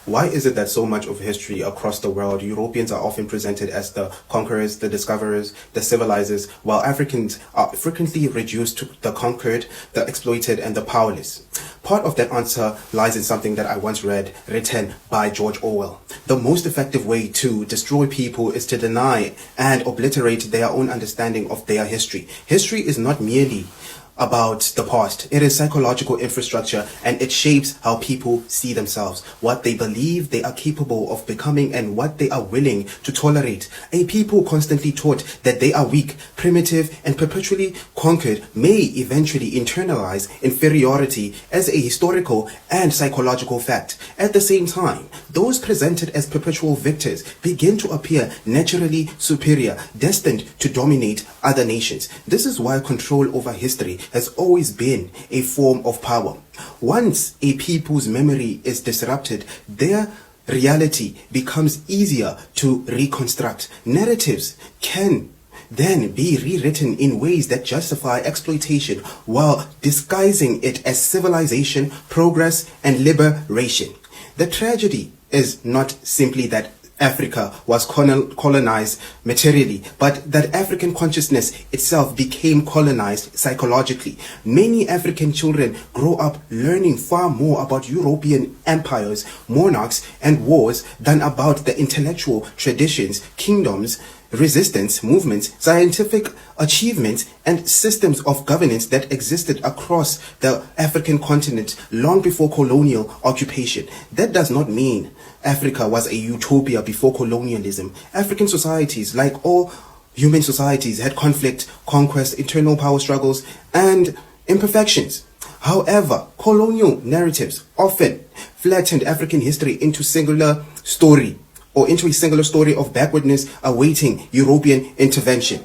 Why is it that so much of history across the world, Europeans are often presented as the conquerors, the discoverers, the civilizers, while Africans are frequently reduced to the conquered, the exploited, and the powerless? Part of that answer lies in something that I once read, written by George Orwell. The most effective way to destroy people is to deny and obliterate their own understanding of their history. History is not merely about the past. It is psychological infrastructure, and it shapes how people see themselves, what they believe they are capable of becoming, and what they are willing to tolerate. A people constantly taught that they are weak, primitive, and perpetually conquered may eventually internalize inferiority as a historical and psychological fact. At the same time, those presented as perpetual victors begin to appear naturally superior, destined to dominate other nations. This is why control over history has always been a form of power. Once a people's memory is disrupted, their reality becomes easier to reconstruct. Narratives can then be rewritten in ways that justify exploitation while disguising it as civilization, progress, and liberation. The tragedy is not simply that Africa was colonized materially, but that African consciousness itself became colonized psychologically. Many African children grow up learning far more about European empires, monarchs, and wars than about the intellectual traditions, kingdoms, resistance movements, scientific achievements, and systems of governance that existed across the African continent long before colonial occupation. That does not mean Africa was a utopia before colonialism. African societies, like all human societies, had conflict, conquest, internal power struggles, and imperfections. However, colonial narratives often flattened African history into a singular story of backwardness awaiting European intervention.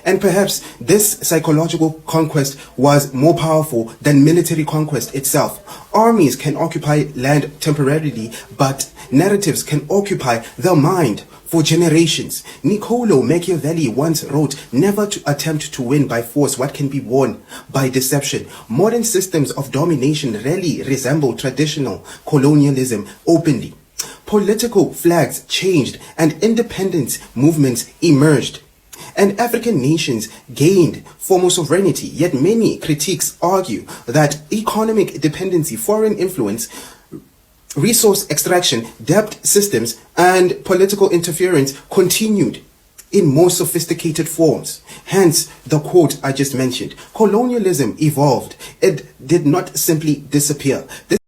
And perhaps this psychological conquest was more powerful than military conquest itself. Armies can occupy land temporarily, but narratives can occupy the mind for generations. Niccolo Machiavelli once wrote, "Never to attempt to win by force what can be won by deception." Modern systems of domination rarely resemble traditional colonialism openly. Political flags changed and independence movements emerged, and African nations gained formal sovereignty. Yet many critics argue that economic dependency, foreign influence, resource extraction, debt systems, and political interference continued in more sophisticated forms. Hence the quote I just mentioned. Colonialism evolved. It did not simply disappear.